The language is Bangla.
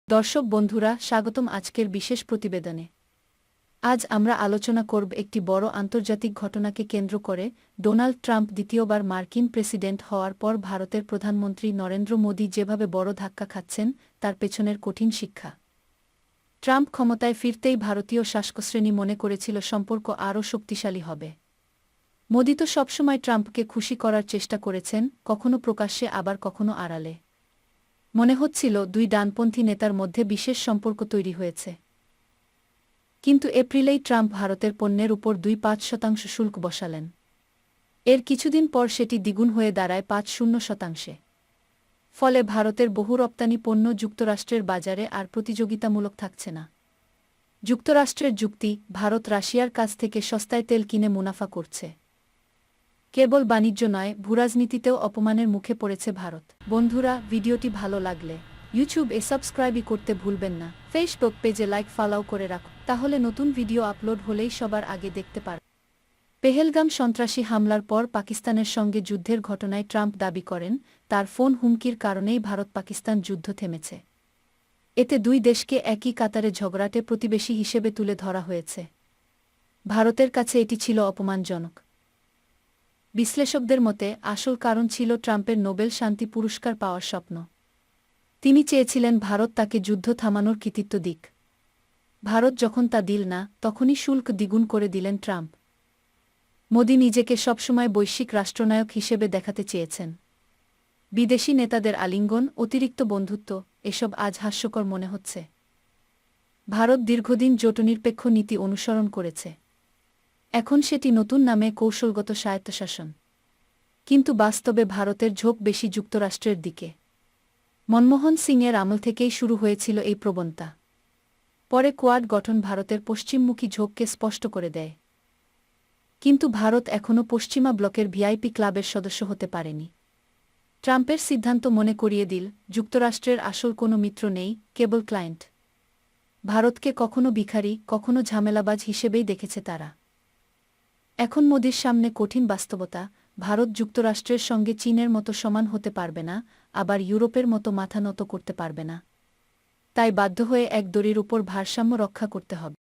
দর্শক বন্ধুরা, স্বাগতম আজকের বিশেষ প্রতিবেদনে। আজ আমরা আলোচনা করব একটি বড় আন্তর্জাতিক ঘটনাকে কেন্দ্র করে ডোনাল্ড ট্রাম্প দ্বিতীয়বার মার্কিন প্রেসিডেন্ট হওয়ার পর ভারতের প্রধানমন্ত্রী নরেন্দ্র মোদী যেভাবে বড় ধাক্কা খাচ্ছেন তার পেছনের কঠিন শিক্ষা। ট্রাম্প ক্ষমতায় ফিরতেই ভারতীয় শাসকশ্রেণী মনে করেছিল সম্পর্ক আরও শক্তিশালী হবে। মোদী তো সবসময় ট্রাম্পকে খুশি করার চেষ্টা করেছেন, কখনো প্রকাশ্যে আবার কখনো আড়ালে। মনে হচ্ছিল দুই ডানপন্থী নেতার মধ্যে বিশেষ সম্পর্ক তৈরি হয়েছে। কিন্তু এপ্রিলেই ট্রাম্প ভারতের পণ্যের উপর 2.5% শুল্ক বসালেন। এর কিছুদিন পর সেটি দ্বিগুণ হয়ে দাঁড়ায় 5.0%। ফলে ভারতের বহু রপ্তানি পণ্য যুক্তরাষ্ট্রের বাজারে আর প্রতিযোগিতামূলক থাকছে না। যুক্তরাষ্ট্রের যুক্তি, ভারত রাশিয়ার কাছ থেকে সস্তায় তেল কিনে মুনাফা করছে। কেবল বাণিজ্য নয়, ভূরাজনীতিতেও অপমানের মুখে পড়েছে ভারত। বন্ধুরা, ভিডিওটি ভালো লাগলে ইউটিউবে সাবস্ক্রাইবই করতে ভুলবেন না। ফেসবুক পেজে লাইক ফলো করে রাখুন, তাহলে নতুন ভিডিও আপলোড হলেই সবার আগে দেখতে পারেন। পেহেলগাম সন্ত্রাসী হামলার পর পাকিস্তানের সঙ্গে যুদ্ধের ঘটনায় ট্রাম্প দাবি করেন তার ফোন হুমকির কারণেই ভারত-পাকিস্তান যুদ্ধ থেমেছে। এতে দুই দেশকে একই কাতারে ঝগড়াটে প্রতিবেশী হিসেবে তুলে ধরা হয়েছে। ভারতের কাছে এটি ছিল অপমানজনক। বিশ্লেষকদের মতে আসল কারণ ছিল ট্রাম্পের নোবেল শান্তি পুরস্কার পাওয়ার স্বপ্ন। তিনি চেয়েছিলেন ভারত তাকে যুদ্ধ থামানোর কৃতিত্ব দিক। ভারত যখন তা দিল না, তখনই শুল্ক দ্বিগুণ করে দিলেন ট্রাম্প। মোদি নিজেকে সবসময় বৈশ্বিক রাষ্ট্রনায়ক হিসেবে দেখাতে চেয়েছেন। বিদেশি নেতাদের আলিঙ্গন, অতিরিক্ত বন্ধুত্ব, এসব আজ হাস্যকর মনে হচ্ছে। ভারত দীর্ঘদিন জোটনিরপেক্ষ নীতি অনুসরণ করেছে। এখন সেটি নতুন নামে কৌশলগত স্বায়ত্তশাসন। কিন্তু বাস্তবে ভারতের ঝোঁক বেশি যুক্তরাষ্ট্রের দিকে। মনমোহন সিংয়ের আমল থেকেই শুরু হয়েছিল এই প্রবণতা। পরে কোয়াড গঠন ভারতের পশ্চিমমুখী ঝোঁককে স্পষ্ট করে দেয়। কিন্তু ভারত এখনও পশ্চিমা ব্লকের ভিআইপি ক্লাবের সদস্য হতে পারেনি। ট্রাম্পের সিদ্ধান্ত মনে করিয়ে দিল, যুক্তরাষ্ট্রের আসল কোনো মিত্র নেই, কেবল ক্লায়েন্ট। ভারতকে কখনো ভিখারি, কখনো ঝামেলাবাজ হিসেবেই দেখেছে তারা। এখন মোদির সামনে কঠিন বাস্তবতা, ভারত যুক্তরাষ্ট্রের সঙ্গে চীনের মতো সমান হতে পারবে না, আবার ইউরোপের মতো মাথা নত করতে পারবে না। তাই বাধ্য হয়ে এক দড়ির উপর ভারসাম্য রক্ষা করতে হবে।